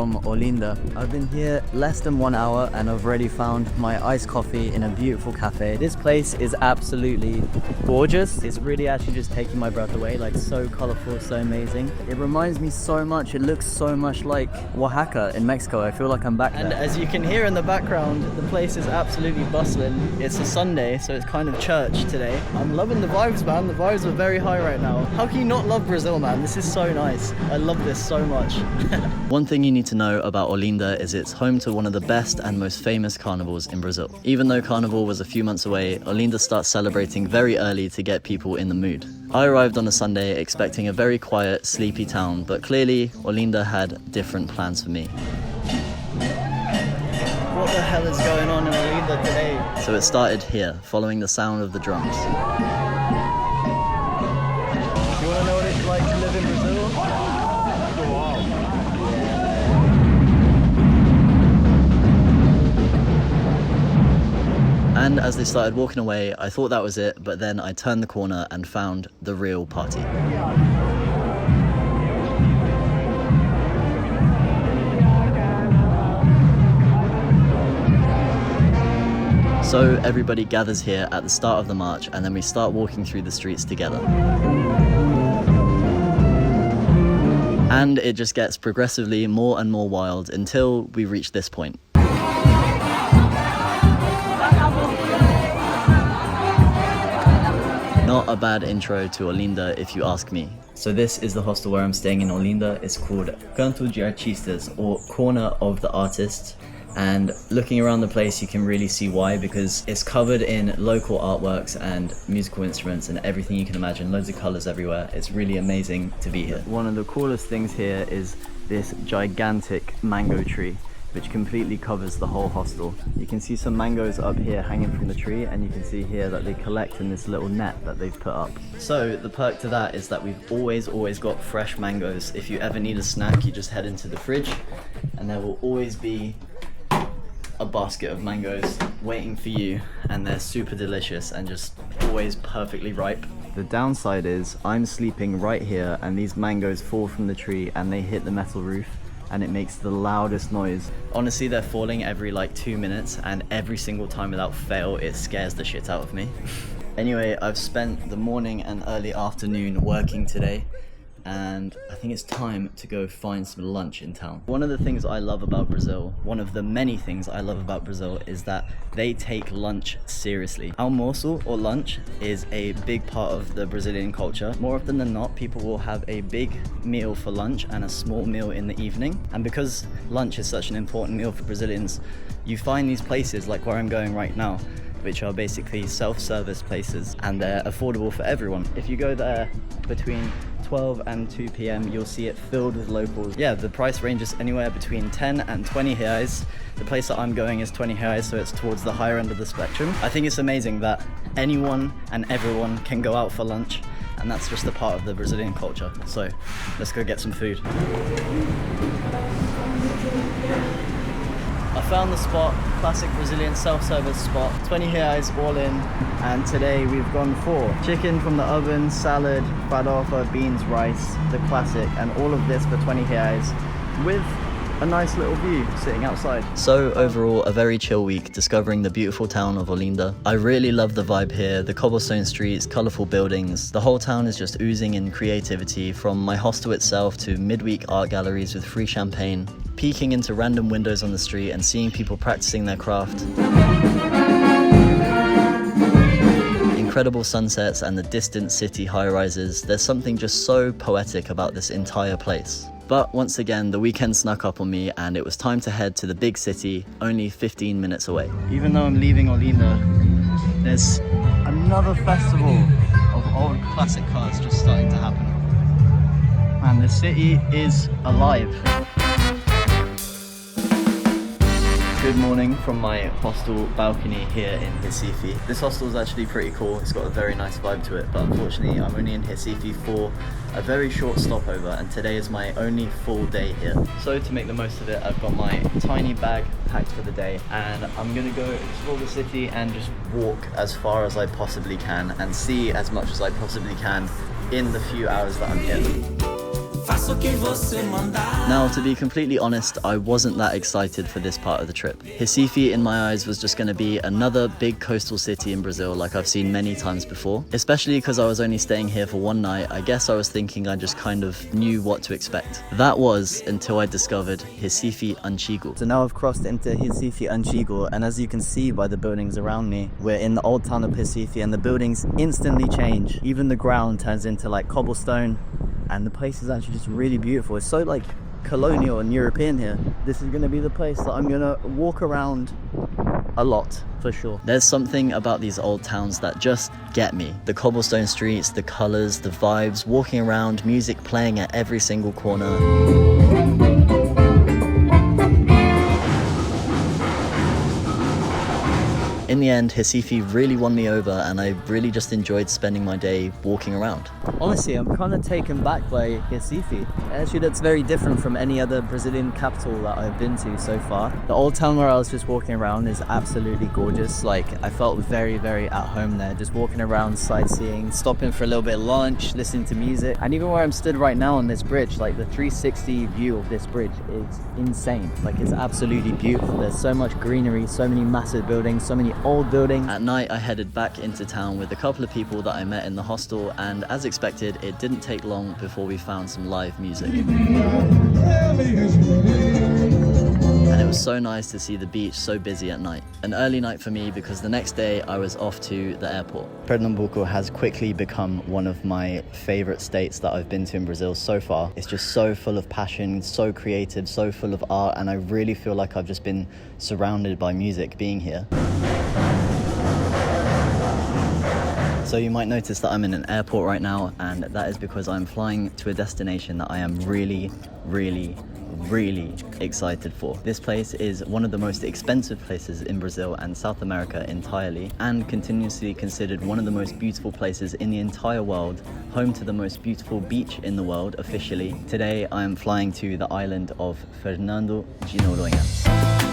from Olinda. I've been here less than 1 hour and I've already found my iced coffee in a beautiful cafe. This place is absolutely gorgeous. It's really actually just taking my breath away, like so colorful, so amazing. It reminds me so much, it looks so much like Oaxaca in Mexico. I feel like I'm back there. And as you can hear in the background, the place is absolutely bustling. It's a Sunday, so it's kind of church today. I'm loving the vibes, man. The vibes are very high right now. How can you not love Brazil, man? This is so nice. I love this so much. One thing you need to know about Olinda is it's home to one of the best and most famous carnivals in Brazil. Even though Carnival was a few months away, Olinda starts celebrating very early to get people in the mood. I arrived on a Sunday expecting a very quiet, sleepy town, but clearly Olinda had different plans for me. What the hell is going on in Olinda today? So it started here, following the sound of the drums. You want to know what it's like to live in Brazil? And as they started walking away, I thought that was it, but then I turned the corner and found the real party. So everybody gathers here at the start of the march and then we start walking through the streets together. And it just gets progressively more and more wild until we reach this point. Not a bad intro to Olinda if you ask me. So this is the hostel where I'm staying in Olinda. It's called Canto de Artistas, or Corner of the Artists. And looking around the place you can really see why, because it's covered in local artworks and musical instruments and everything you can imagine, loads of colors everywhere. It's really amazing to be here. One of the coolest things here is this gigantic mango tree which completely covers the whole hostel. You can see some mangoes up here hanging from the tree, and you can see here that they collect in this little net that they've put up. So the perk to that is that we've always got fresh mangoes. If you ever need a snack, you just head into the fridge and there will always be a basket of mangoes waiting for you, and they're super delicious and just always perfectly ripe. The downside is I'm sleeping right here and these mangoes fall from the tree and they hit the metal roof and it makes the loudest noise. Honestly, they're falling every like 2 minutes, and every single time without fail it scares the shit out of me. Anyway, I've spent the morning and early afternoon working today, and I think it's time to go find some lunch in town. One of the things I love about Brazil, one of the many things I love about Brazil, is that they take lunch seriously. Almoço, or lunch, is a big part of the Brazilian culture. More often than not, people will have a big meal for lunch and a small meal in the evening. And because lunch is such an important meal for Brazilians, you find these places like where I'm going right now, which are basically self-service places, and they're affordable for everyone. If you go there between 12 and 2 p.m, you'll see it filled with locals. Yeah, the price ranges anywhere between 10 and 20 reais. The place that I'm going is 20 reais, so it's towards the higher end of the spectrum. I think it's amazing that anyone and everyone can go out for lunch, and that's just a part of the Brazilian culture. So let's go get some food. I found the spot, classic Brazilian self-service spot, 20 reais all in, and today we've gone for chicken from the oven, salad, farofa, beans, rice, the classic, and all of this for 20 reais with a nice little view sitting outside. So overall, a very chill week discovering the beautiful town of Olinda. I really love the vibe here, the cobblestone streets, colourful buildings. The whole town is just oozing in creativity, from my hostel itself to midweek art galleries with free champagne, peeking into random windows on the street and seeing people practicing their craft. Incredible sunsets and the distant city high-rises. There's something just so poetic about this entire place. But once again, the weekend snuck up on me and it was time to head to the big city, only 15 minutes away. Even though I'm leaving Olinda, there's another festival of old classic cars just starting to happen. And the city is alive. Good morning from my hostel balcony here in Recife. This hostel is actually pretty cool. It's got a very nice vibe to it, but unfortunately I'm only in Recife for a very short stopover, and today is my only full day here. So to make the most of it, I've got my tiny bag packed for the day, and I'm gonna go explore the city and just walk as far as I possibly can and see as much as I possibly can in the few hours that I'm here. Now, to be completely honest, I wasn't that excited for this part of the trip. Recife, in my eyes, was just going to be another big coastal city in Brazil like I've seen many times before. Especially because I was only staying here for one night, I guess I was thinking I just kind of knew what to expect. That was until I discovered Recife Antigo. So now I've crossed into Recife Antigo, and as you can see by the buildings around me, we're in the old town of Recife, and the buildings instantly change. Even the ground turns into like cobblestone, and the place is actually just really beautiful. It's so like colonial and European here. This is going to be the place that I'm going to walk around a lot, for sure. There's something about these old towns that just get me. The cobblestone streets, the colors, the vibes, walking around, music playing at every single corner. In the end, Recife really won me over, and I really just enjoyed spending my day walking around. Honestly, I'm kind of taken back by Recife. Actually, that's very different from any other Brazilian capital that I've been to so far. The old town where I was just walking around is absolutely gorgeous. Like, I felt very, very at home there, just walking around, sightseeing, stopping for a little bit of lunch, listening to music. And even where I'm stood right now on this bridge, like the 360 view of this bridge is insane. Like, it's absolutely beautiful. There's so much greenery, so many massive buildings, so many old buildings. At night, I headed back into town with a couple of people that I met in the hostel, and as expected, it didn't take long before we found some live music. And it was so nice to see the beach so busy at night. An early night for me because the next day I was off to the airport. Pernambuco has quickly become one of my favorite states that I've been to in Brazil so far. It's just so full of passion, so creative, so full of art, and I really feel like I've just been surrounded by music being here. So you might notice that I'm in an airport right now, and that is because I'm flying to a destination that I am really excited for. This place is one of the most expensive places in Brazil and South America entirely, and continuously considered one of the most beautiful places in the entire world, home to the most beautiful beach in the world officially. Today I am flying to the island of Fernando de Noronha.